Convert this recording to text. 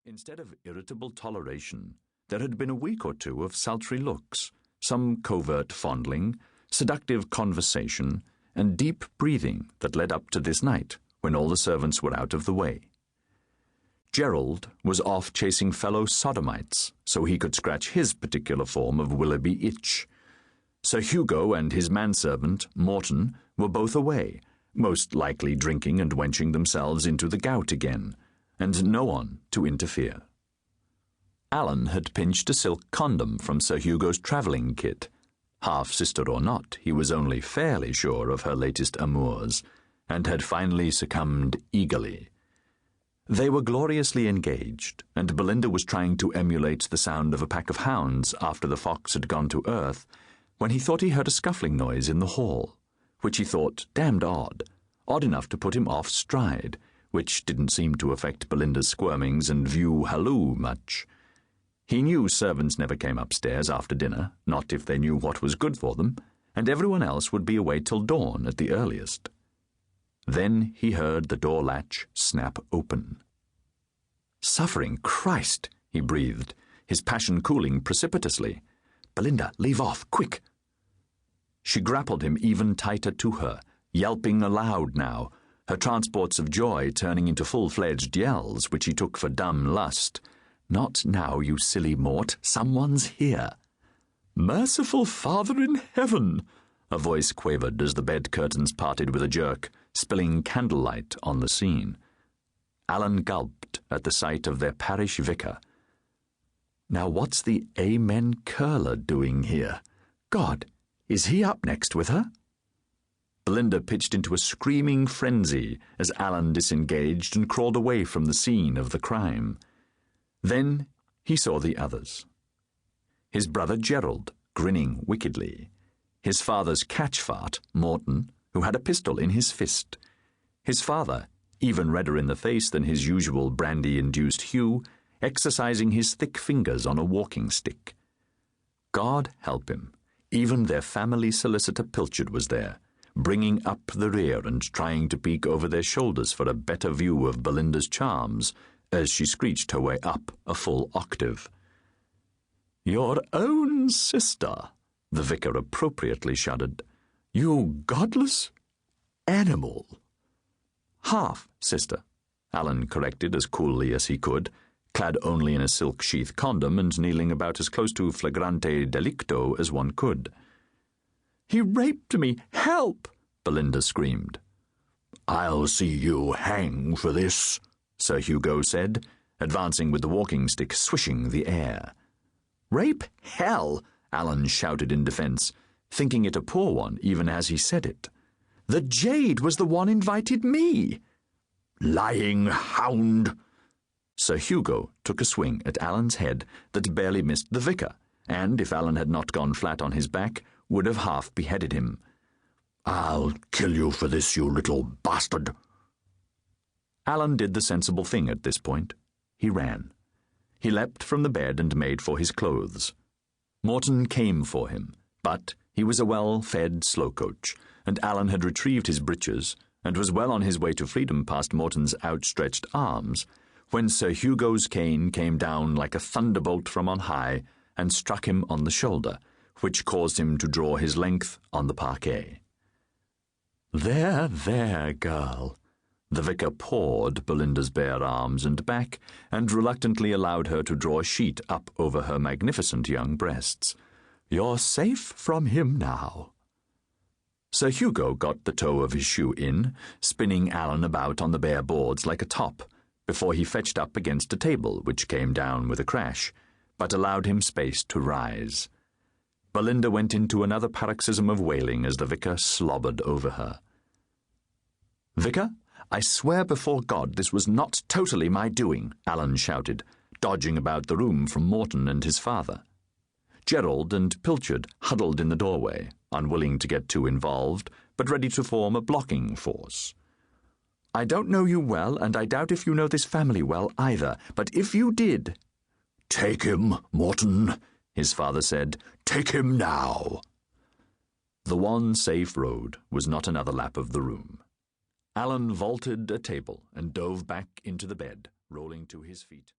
Instead of irritable toleration, there had been a week or two of sultry looks, some covert fondling, seductive conversation, and deep breathing that led up to this night when all the servants were out of the way. Gerald was off chasing fellow sodomites so he could scratch his particular form of Willoughby itch. Sir Hugo and his manservant, Morton, were both away, most likely drinking and wenching themselves into the gout again, and no one to interfere. Alan had pinched a silk condom from Sir Hugo's travelling kit. Half-sister or not, he was only fairly sure of her latest amours, and had finally succumbed eagerly. They were gloriously engaged, and Belinda was trying to emulate the sound of a pack of hounds after the fox had gone to earth, when he thought he heard a scuffling noise in the hall, which he thought damned odd enough to put him off stride, which didn't seem to affect Belinda's squirmings and view-halloo much. He knew servants never came upstairs after dinner, not if they knew what was good for them, and everyone else would be away till dawn at the earliest. Then he heard the door latch snap open. "Suffering Christ," he breathed, his passion cooling precipitously. "Belinda, leave off, quick!" She grappled him even tighter to her, yelping aloud now, her transports of joy turning into full-fledged yells, which he took for dumb lust. "Not now, you silly Mort, someone's here." "Merciful Father in heaven!" a voice quavered as the bed curtains parted with a jerk, spilling candlelight on the scene. Alan gulped at the sight of their parish vicar. Now what's the Amen Curler doing here? God, is he up next with her? Belinda pitched into a screaming frenzy as Alan disengaged and crawled away from the scene of the crime. Then he saw the others. His brother Gerald, grinning wickedly. His father's catchfart, Morton, who had a pistol in his fist. His father, even redder in the face than his usual brandy-induced hue, exercising his thick fingers on a walking stick. God help him, even their family solicitor Pilchard was there, bringing up the rear and trying to peek over their shoulders for a better view of Belinda's charms, as she screeched her way up a full octave. "Your own sister," the vicar appropriately shuddered. "You godless animal." "Half-sister," Alan corrected as coolly as he could, clad only in a silk-sheath condom and kneeling about as close to flagrante delicto as one could. "He raped me! Help!" Belinda screamed. "I'll see you hang for this," Sir Hugo said, advancing with the walking stick swishing the air. "Rape hell!" Alan shouted in defence, thinking it a poor one even as he said it. "The jade was the one invited me." "Lying hound!" Sir Hugo took a swing at Alan's head that barely missed the vicar, and, if Alan had not gone flat on his back, would have half beheaded him. "I'll kill you for this, you little bastard." Alan did the sensible thing at this point. He ran. He leapt from the bed and made for his clothes. Morton came for him, but he was a well-fed slow coach, and Alan had retrieved his breeches and was well on his way to freedom past Morton's outstretched arms, when Sir Hugo's cane came down like a thunderbolt from on high and struck him on the shoulder, which caused him to draw his length on the parquet. There, girl." The vicar pawed Belinda's bare arms and back, and reluctantly allowed her to draw a sheet up over her magnificent young breasts. "You're safe from him now." Sir Hugo got the toe of his shoe in, spinning Alan about on the bare boards like a top, before he fetched up against a table which came down with a crash, but allowed him space to rise. Belinda went into another paroxysm of wailing as the vicar slobbered over her. "Vicar, I swear before God this was not totally my doing," Alan shouted, dodging about the room from Morton and his father. Gerald and Pilchard huddled in the doorway, unwilling to get too involved, but ready to form a blocking force. "I don't know you well, and I doubt if you know this family well either, but if you did—" "Take him, Morton," his father said. "Take him now." The one safe road was not another lap of the room. Alan vaulted a table and dove back into the bed, rolling to his feet.